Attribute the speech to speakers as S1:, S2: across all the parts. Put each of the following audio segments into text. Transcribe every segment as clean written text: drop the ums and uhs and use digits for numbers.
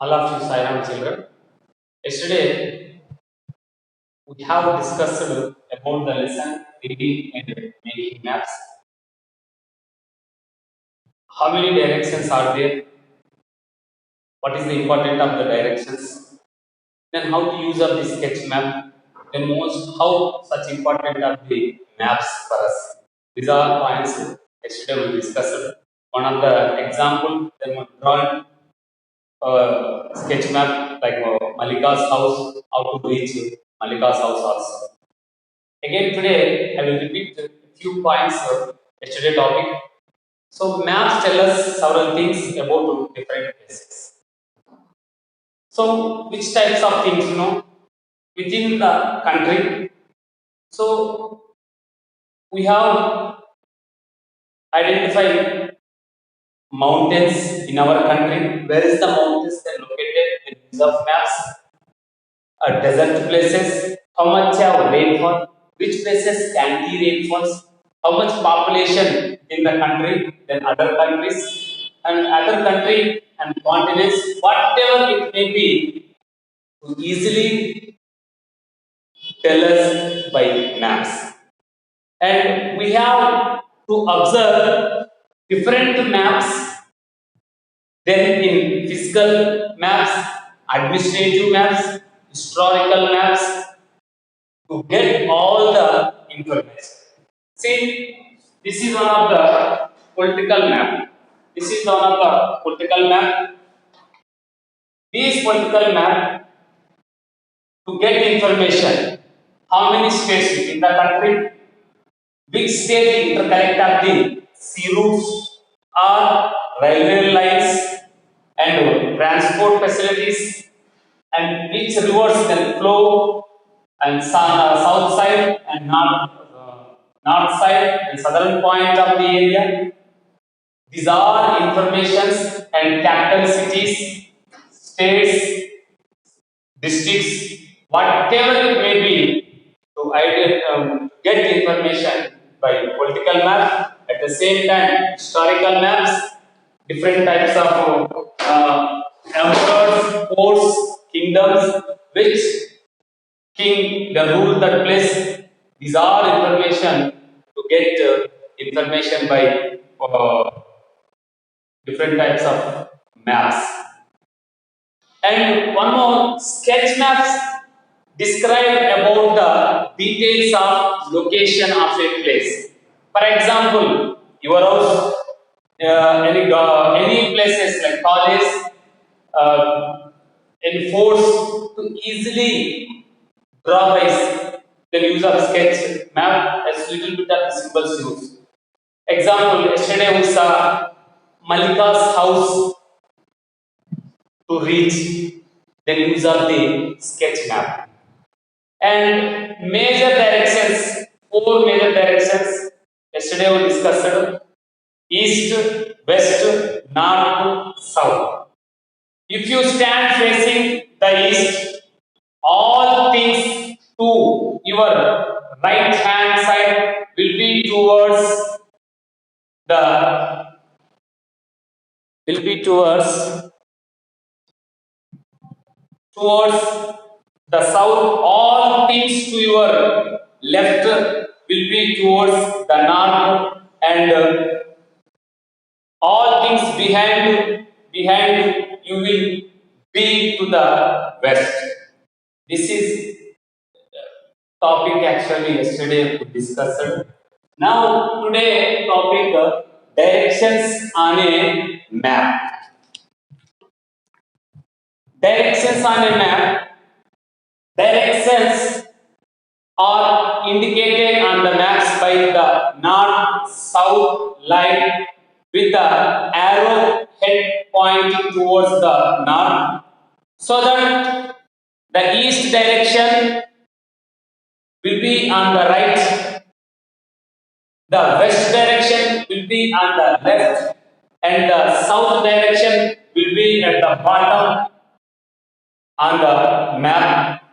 S1: All of you Sairam children. Yesterday we have discussed about the lesson reading and making maps. How many directions are there? What is the importance of the directions? Then how to use of the sketch map? Then most how such important are the maps for us? These are points yesterday we discussed. One of the example, then we draw sketch map like Malika's house, how to reach Malika's house also. Again today I will repeat a few points of yesterday topic. So maps tell us several things about different places. So which types of things within the country? So we have identified mountains in our country. Where is the mountains then located in use of maps? Desert places, how much have rainfall, which places scanty rainfalls, how much population in the country than other countries, and other country and continents, whatever it may be, to easily tell us by maps. And we have to observe different maps, then in physical maps, administrative maps, historical maps, to get all the information. See, this is one of the political map. This is one of the political map. These political map to get information. How many states within the country? Which state interconnect of the sea routes or railway lines and transport facilities, and which rivers can flow and south side and north side and southern point of the area. These are informations and capital cities, states, districts, whatever it may be, to get information by political maps. At the same time, historical maps, different types of emperors, forts, kingdoms, which king the rule that place. These are information to get information by different types of maps. And one more, sketch maps describe about the details of location of a place. For example, your house, any places like college, uh, any forts, to easily draw by the use of sketch map as little bit of symbols used. Example, yesterday we saw Malika's house to reach the use of the sketch map. And major directions, four major directions, yesterday we discussed east, west, north, south. If you stand facing the east, all things to your right hand side will be the towards towards the south. All things to your left will be towards the north, and all things behind you will be to the west. This is topic actually yesterday we discussed. Now today topic directions on a map. Directions on a map. Directions are indicated on the maps by the north south line with the arrow head pointing towards the north, so that the east direction will be on the right, the west direction will be on the left, and the south direction will be at the bottom on the map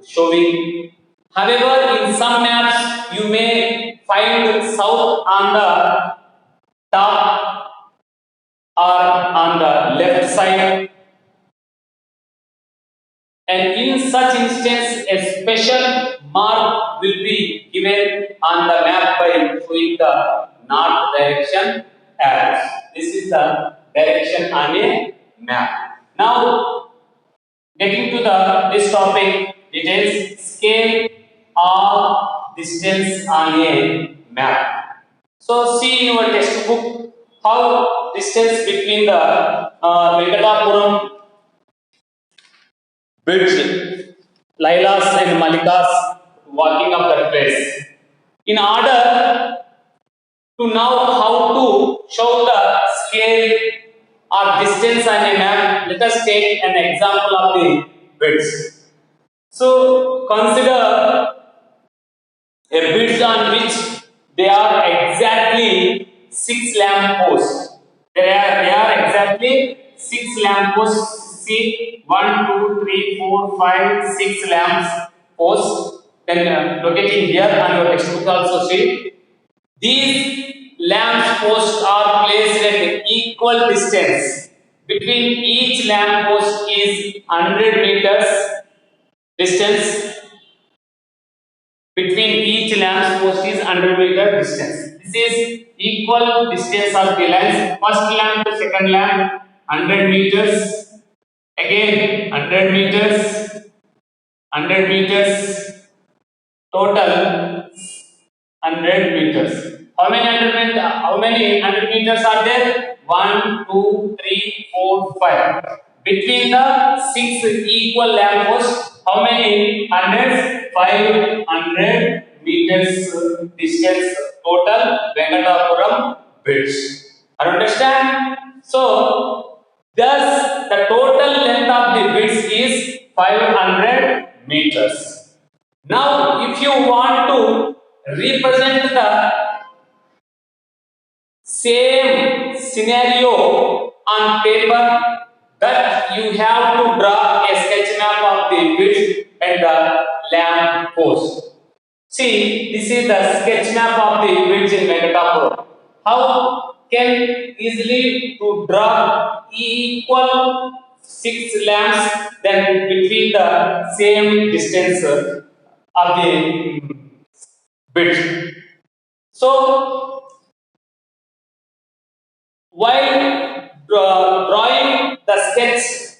S1: showing. However, in some maps you may find south on the top or on the left side. and in such instance, a special mark will be given on the map by showing the north direction arrows. This is the direction on a map. Now, getting to the this topic, details scale or distance on a map. So, see in your textbook how distance between the Venkatapuram bridge, Lailas and Malikas walking up that place. In order to know how to show the scale or distance on a map, let us take an example of the bridge. So consider a bridge on which there are exactly 6 lamp posts. There are exactly 6 lamp posts. See, 1, 2, 3, 4, 5, 6 lamps posts. Then locating here on your textbook also see. These lamp posts are placed at equal distance. Between each lamp post is 100 meters distance. Between each lamp post is 100-meter distance. This is equal distance of the lines. First lamp to second lamp 100 meters. Again 100 meters. 100 meters. Total 100 meters. How many 100 meters are there? 1, 2, 3, 4, 5. Between the 6 equal lamp posts, how many hundreds? 500 meters distance total Venkatapuram bridge. Understand? So, thus the total length of the bridge is 500 meters. Now, if you want to represent the same scenario on paper, that you have to draw a sketch map of the bridge and the lamp post. See, this is the sketch map of the bridge in Venkatapuram. How can easily to draw equal 6 lamps then between the same distance of the bridge. So, while drawing the sketch